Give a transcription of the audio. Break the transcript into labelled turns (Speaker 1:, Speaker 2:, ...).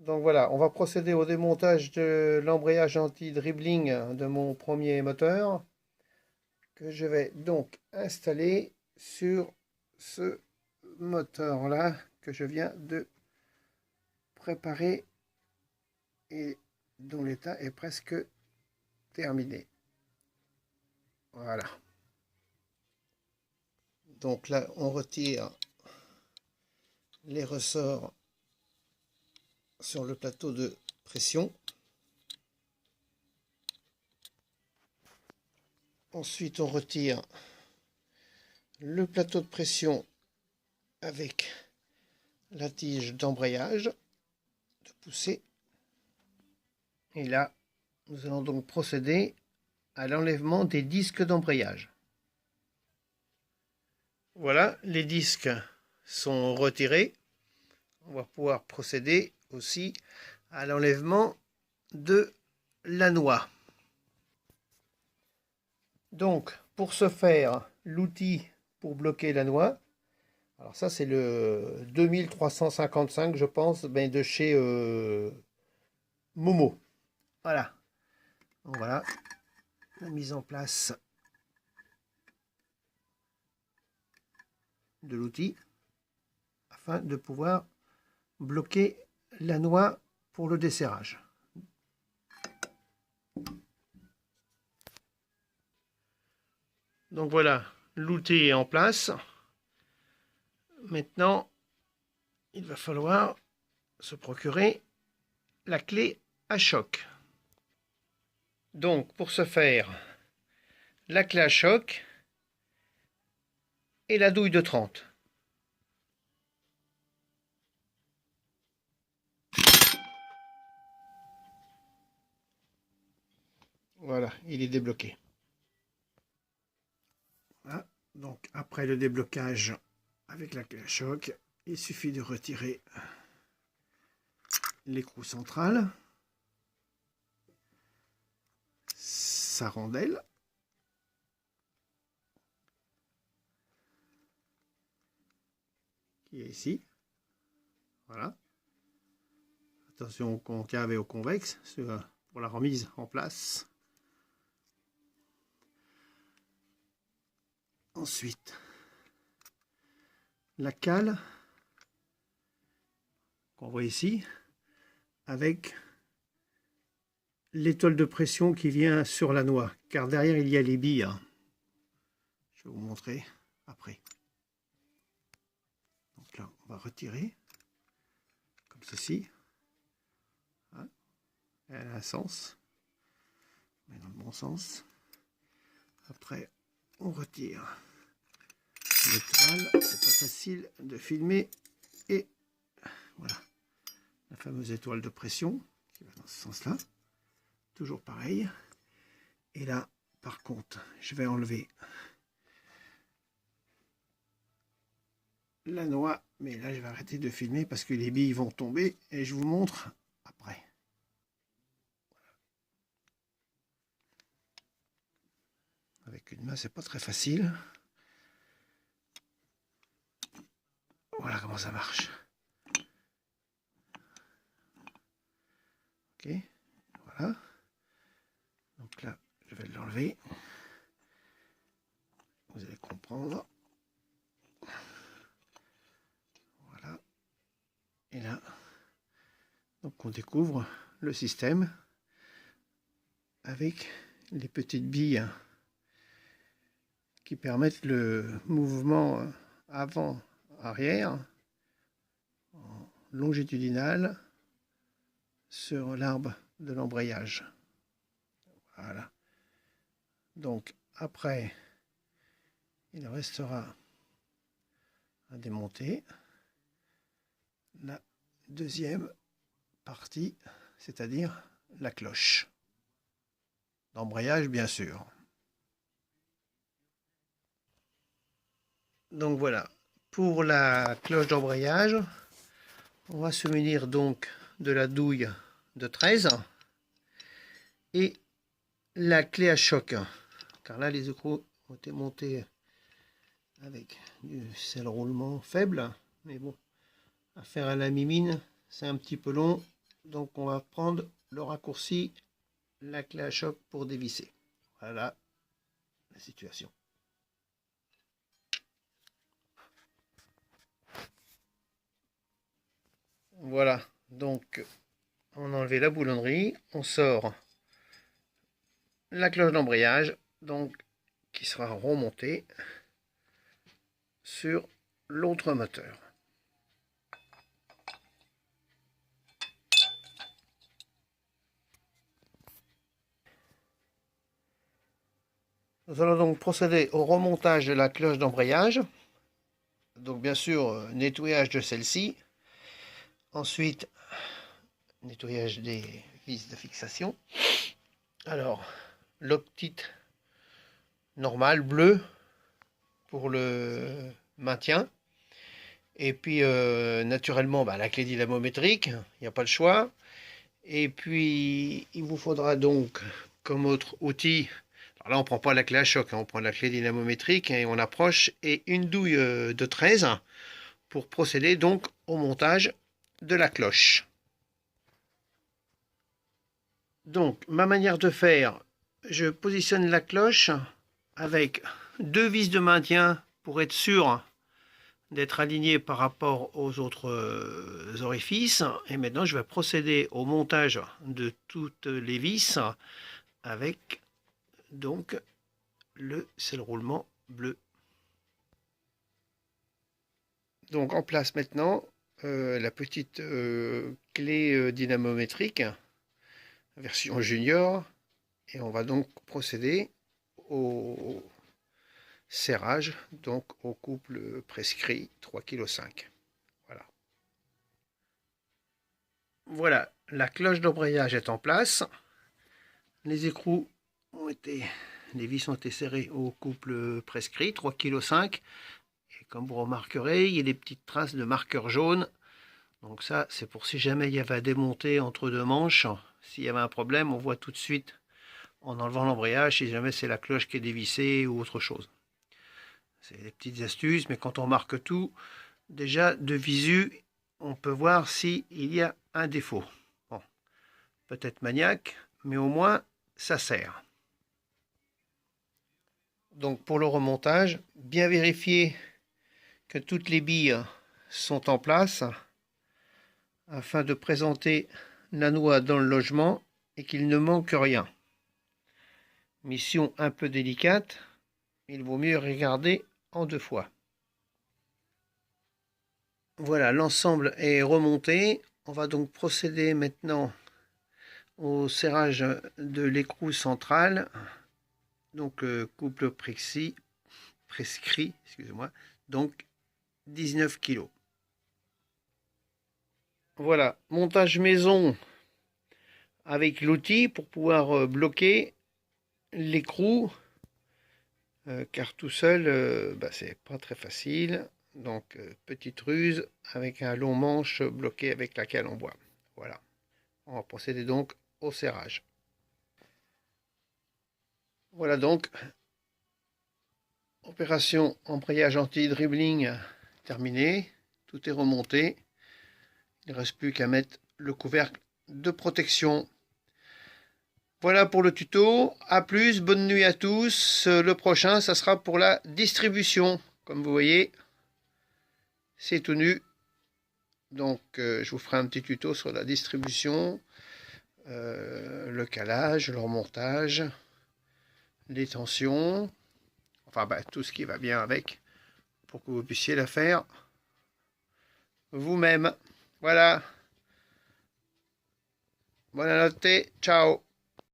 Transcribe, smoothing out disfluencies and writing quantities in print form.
Speaker 1: Donc voilà, on va procéder au démontage de l'embrayage anti-dribbling de mon premier moteur que je vais donc installer sur ce moteur-là que je viens de préparer et dont l'état est presque terminé. Voilà. Donc là, on retire les ressorts sur le plateau de pression. Ensuite, on retire le plateau de pression avec la tige d'embrayage de poussée. Et là, nous allons donc procéder à l'enlèvement des disques d'embrayage. Voilà, les disques sont retirés. On va pouvoir procéder aussi à l'enlèvement de la noix. Donc, pour ce faire, l'outil pour bloquer la noix, alors ça c'est le 2355 je pense, de chez Momo. Voilà. Donc voilà, la mise en place de l'outil afin de pouvoir bloquer la noix pour le desserrage. Donc voilà, l'outil est en place. Maintenant, il va falloir se procurer la clé à choc. Donc pour ce faire, la clé à choc et la douille de 30. Voilà, il est débloqué. Voilà. Donc après le déblocage avec la clé à choc, il suffit de retirer l'écrou central, sa rondelle, qui est ici. Voilà. Attention au concave et au convexe pour la remise en place. Ensuite, la cale qu'on voit ici avec l'étoile de pression qui vient sur la noix, car derrière il y a les billes. Je vais vous montrer après. Donc là, on va retirer comme ceci. Elle a un sens, mais dans le bon sens. Après, on retire l'étoile. C'est pas facile de filmer. Et voilà, la fameuse étoile de pression qui va dans ce sens-là. Toujours pareil. Et là, par contre, je vais enlever la noix. Mais là, je vais arrêter de filmer parce que les billes vont tomber. Et je vous montre après. Avec une main, c'est pas très facile. Voilà comment ça marche. Ok, voilà. Donc là, je vais l'enlever. Vous allez comprendre. Voilà. Et là, donc on découvre le système avec les petites billes qui permettent le mouvement avant-arrière longitudinal sur l'arbre de l'embrayage. Voilà. Donc après, il restera à démonter la deuxième partie, c'est-à-dire la cloche d'embrayage, bien sûr. Donc voilà, pour la cloche d'embrayage, on va se munir donc de la douille de 13 et la clé à choc, car là les écrous ont été montés avec du sel roulement faible, mais bon, à faire à la mimine, c'est un petit peu long, Donc on va prendre le raccourci, la clé à choc pour dévisser. Voilà la situation. Voilà, donc on a enlevé la boulonnerie, on sort la cloche d'embrayage, donc qui sera remontée sur l'autre moteur. Nous allons donc procéder au remontage de la cloche d'embrayage. Donc bien sûr, nettoyage de celle-ci. Ensuite, nettoyage des vis de fixation. Alors, l'octite normal, bleu, pour le maintien. Et puis, naturellement, la clé dynamométrique, il n'y a pas le choix. Et puis, il vous faudra donc, comme autre outil, alors là, on ne prend pas la clé à choc, on prend la clé dynamométrique et on approche, et une douille de 13 pour procéder donc au montage de la cloche. Donc, ma manière de faire, je positionne la cloche avec deux vis de maintien pour être sûr d'être aligné par rapport aux autres orifices. Et maintenant, je vais procéder au montage de toutes les vis avec donc le scelle roulement bleu. Donc en place maintenant la petite clé dynamométrique version junior, et on va donc procéder au serrage, donc au couple prescrit 3,5 kg. Voilà. Voilà, la cloche d'embrayage est en place. Les écrous ont été, les vis ont été serrées au couple prescrit 3,5 kg. Et comme vous remarquerez, il y a des petites traces de marqueurs jaunes. Donc ça, c'est pour si jamais il y avait à démonter entre deux manches. S'il y avait un problème, on voit tout de suite en enlevant l'embrayage si jamais c'est la cloche qui est dévissée ou autre chose. C'est des petites astuces, mais quand on marque tout, déjà de visu, on peut voir s'il y a un défaut. Bon, peut-être maniaque, mais au moins ça sert. Donc pour le remontage, bien vérifier que toutes les billes sont en place afin de présenter la noix dans le logement et qu'il ne manque rien. Mission un peu délicate, il vaut mieux regarder en deux fois. Voilà, l'ensemble est remonté. On va donc procéder maintenant au serrage de l'écrou central. Donc couple prescrit, excusez-moi, donc 19 kg. Voilà, montage maison avec l'outil pour pouvoir bloquer l'écrou, car tout seul, c'est pas très facile. Donc petite ruse avec un long manche bloqué avec la cale en bois. Voilà, on va procéder donc au serrage. Voilà donc, opération embrayage anti-dribbling terminée. Tout est remonté. Il ne reste plus qu'à mettre le couvercle de protection. Voilà pour le tuto. A plus, bonne nuit à tous. Le prochain, ça sera pour la distribution. Comme vous voyez, c'est tout nu. Donc, je vous ferai un petit tuto sur la distribution, le calage, le remontage, les tensions, enfin tout ce qui va bien avec, pour que vous puissiez la faire vous-même. Voilà. Bonne notte, ciao.